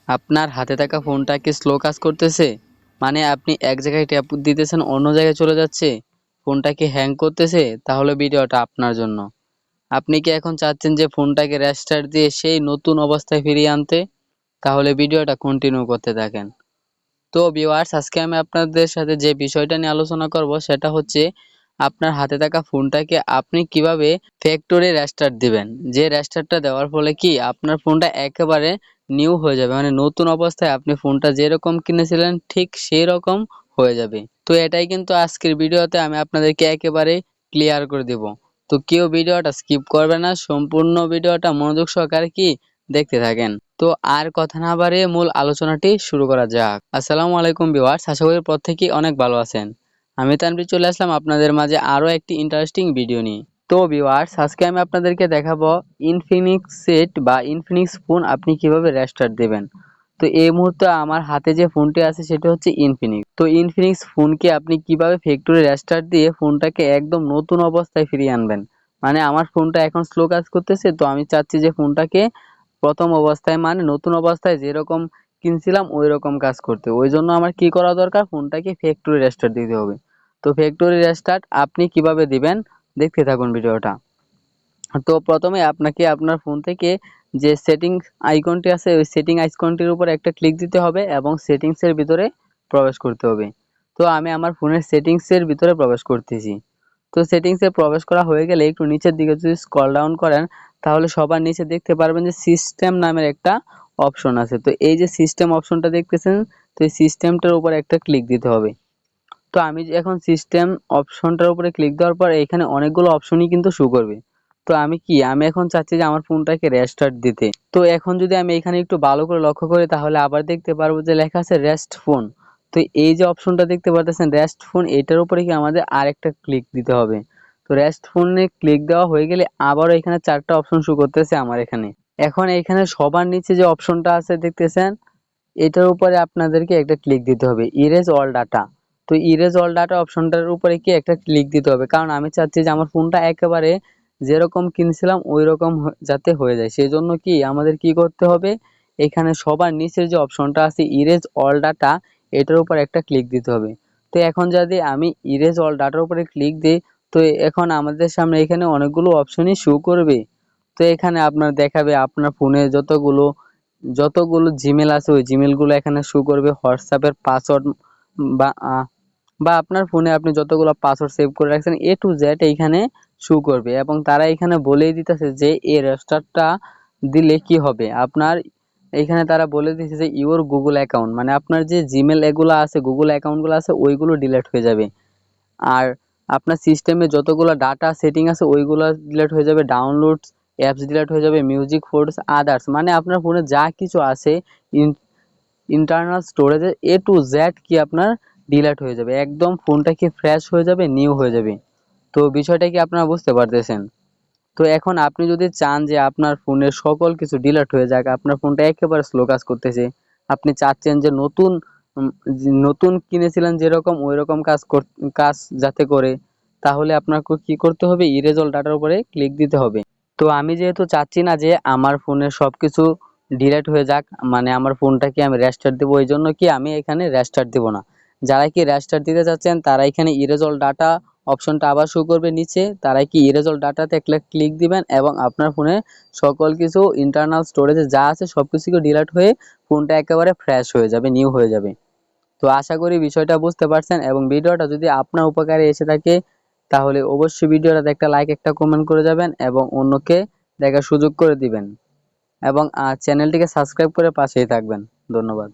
আপনার হাতে থাকা ফোনটা কি স্লো কাজ করতেছে? মানে আপনি এক জায়গায় ট্যাপ দিতেছেন অন্য জায়গায় চলে যাচ্ছে? ফোনটা কি হ্যাং করতেছে? তাহলে ভিডিওটা আপনার জন্য। আপনি কি এখন চাচ্ছেন যে ফোনটাকে রেস্টার্ট দিয়ে সেই নতুন অবস্থায় ফিরিয়ে আনতে? তাহলে ভিডিওটা কন্টিনিউ করতে থাকেন। তো ভিউয়ার্স, আজকে আমি আপনাদের সাথে যে বিষয়টা নিয়ে আলোচনা করব সেটা হচ্ছে আপনার হাতে থাকা ফোনটাকে আপনি কিভাবে ফ্যাক্টরি রেস্টার্ট দিবেন। যে রেস্টার্টটা দেওয়ার ফলে কি আপনার ফোনটা একেবারে নিউ হয়ে যাবে, মানে নতুন অবস্থায় আপনি ফোনটা যেরকম কিনেছিলেন ঠিক সেই রকম হয়ে যাবে। তো এটাই কিন্তু আজকের ভিডিওতে আমি আপনাদেরকে একেবারে ক্লিয়ার করে দেব। তো কেউ ভিডিওটা স্কিপ করবে না, সম্পূর্ণ ভিডিওটা মনোযোগ সহকারে কি দেখতে থাকেন। তো আর কথা না বাড়িয়ে মূল আলোচনাটি শুরু করা যাক। আসসালামু আলাইকুম ভিউয়ার্স, আশা করি প্রত্যেকেই অনেক ভালো আছেন। আমি তানভীর চলে আসলাম আপনাদের মাঝে আরো একটি ইন্টারেস্টিং ভিডিও নিয়ে। তো ভিউয়ার্স, আজকে আমি আপনাদেরকে দেখাবো ইনফিনিক্স সেট বা ইনফিনিক্স ফোন আপনি কিভাবে রেস্টার্ট দেবেন। তো এই মুহূর্তে আমার হাতে যে ফোনটি আছে সেটা হচ্ছে ইনফিনিক্স। তো ইনফিনিক্স ফোনকে আপনি কিভাবে ফ্যাক্টরি রেস্টার্ট দিয়ে ফোনটাকে একদম নতুন অবস্থায় ফিরিয়ে আনবেন। মানে আমার ফোনটা এখন স্লো কাজ করতেছে, তো আমি চাচ্ছি যে ফোনটাকে প্রথম অবস্থায় মানে নতুন অবস্থায় যেরকম কিনছিলাম ওই রকম কাজ করতে। ওই জন্য আমার কি করা দরকার, ফোনটাকে ফ্যাক্টরি রেস্টার্ট দিতে হবে। তো ফ্যাক্টরি রেস্টার্ট আপনি কিভাবে দিবেন দেখতে থাকুন ভিডিওটা। তো প্রথমে আপনাকে আপনার ফোন থেকে যে সেটিংস আইকনটি আছে ওই সেটিং আইকনটির উপর একটা ক্লিক দিতে হবে এবং সেটিংসের ভিতরে প্রবেশ করতে হবে। তো আমি আমার ফোনের সেটিংসের ভিতরে প্রবেশ করতেছি। তো সেটিংসে প্রবেশ করা হয়ে গেলে একটু নিচের দিকে যদি স্ক্রল ডাউন করেন তাহলে সবার নিচে দেখতে পারবেন যে সিস্টেম নামের একটা অপশন আছে। তো এই যে সিস্টেম অপশনটা দেখতেছেন, তো এই সিস্টেমটার উপর একটা ক্লিক দিতে হবে। তো আমি যে এখন সিস্টেম অপশনটার উপরে ক্লিক দেওয়ার পর এখানে অনেকগুলো অপশনই কিন্তু শো করবে। তো আমি এখন চাচ্ছি যে আমার ফোনটাকে রেস্টার্ট দিতে। তো এখন যদি আমি এখানে একটু ভালো করে লক্ষ্য করি তাহলে আবার দেখতে পারবো যে লেখা আছে রেস্ট ফোন। তো এই যে অপশনটা দেখতে পারতেছেন রেস্ট ফোন, এটার উপরে কি আমাদের আরেকটা ক্লিক দিতে হবে। তো রেস্ট ফোনে ক্লিক দেওয়া হয়ে গেলে আবারও এখানে 4টা অপশন শো করতেছে আমার এখানে। এখন এখানে সবার নিচে যে অপশনটা আছে দেখতেছেন, এটার উপরে আপনাদেরকে একটা ক্লিক দিতে হবে, ইরেজ অল ডাটা। তো ইরেজ অল ডাটা অপশনটার উপরে কি একটা ক্লিক দিতে হবে, কারণ আমি চাচ্ছি যে আমার ফোনটা একেবারে যেরকম কিনছিলাম ওই রকম যাতে হয়ে যায়। সেই জন্য কি আমাদের কি করতে হবে, এখানে সবার নিচের যে অপশনটা আছে ইরেজ অল ডাটা, এটার উপর একটা ক্লিক দিতে হবে। তো এখন যদি আমি ইরেজ অল ডাটার উপরে ক্লিক দিই, তো এখন আমাদের সামনে এখানে অনেকগুলো অপশনই শো করবে। তো এখানে আপনার দেখাবে আপনার ফোনে যতগুলো যতগুলো জিমেল আছে ওই জিমেলগুলো এখানে শো করবে, হোয়াটসঅ্যাপের পাসওয়ার্ড বা বা আপনার ফোনে আপনি যতগুলো পাসওয়ার্ড সেভ করে রাখছেন এ টু জেড এইখানে শো করবে। এবং তারা এখানে বলেই দিতেছে যে এই রেজিস্টারটা দিলে কি হবে আপনার। এইখানে তারা বলে দিচ্ছে যে ইওর গুগল অ্যাকাউন্ট, মানে আপনার যে জিমেল এগুলো আছে গুগল অ্যাকাউন্টগুলো আছে ওইগুলো ডিলিট হয়ে যাবে। আর আপনার সিস্টেমে যতগুলো ডাটা সেটিং আছে ওইগুলো ডিলিট হয়ে যাবে, ডাউনলোডস অ্যাপস ডিলিট হয়ে যাবে, মিউজিক ফোল্ডস আদার্স, মানে আপনার ফোনে যা কিছু আছে ইন্টারনাল স্টোরেজে এ টু জেড কি আপনার ডিলিট হয়ে যাবে, একদম ফোনটা কি ফ্রেশ হয়ে যাবে, নিউ হয়ে যাবে। তো বিষয়টা কি আপনারা বুঝতে পারতেছেন? তো এখন আপনি যদি চান যে আপনার ফোনের সকল কিছু ডিলিট হয়ে যাক, আপনার ফোনটা একেবারে স্লো কাজ করতেছে, আপনি চাচ্ছেন যে নতুন কিনেছিলেন যেরকম ওইরকম কাজ যাতে করে, তাহলে আপনাকে কি করতে হবে, ইরেজ অল ডাটার উপরে ক্লিক দিতে হবে। তো আমি যেহেতু চাচ্ছি না যে আমার ফোনের সবকিছু ডিলিট হয়ে যাক, মানে আমার ফোনটাকে আমি রেস্টার্ট দেবো, এই জন্য কি আমি এখানে রেস্টার্ট দেবো না। যারা কি রেস্টার্ট দিতে চাচ্ছেন তারা এখানে ইরেজ অল ডাটা অপশনটা আবার শো করবে নিচে, তারাই কি ইরেজ অল ডাটাতে একটা ক্লিক দিবেন এবং আপনার ফোনে সকল কিছু ইন্টারনাল স্টোরেজে যা আছে সবকিছু ডিলিট হয়ে ফোনটা একেবারে ফ্রেশ হয়ে যাবে, নিউ হয়ে যাবে। তো আশা করি বিষয়টা বুঝতে পারছেন, এবং ভিডিওটা যদি আপনার উপকারে এসে থাকে তাহলে অবশ্যই ভিডিওটাতে একটা লাইক একটা কমেন্ট করে যাবেন এবং অন্যকে দেখার সুযোগ করে দিবেন, এবং চ্যানেলটিকে সাবস্ক্রাইব করে পাশেই থাকবেন। ধন্যবাদ।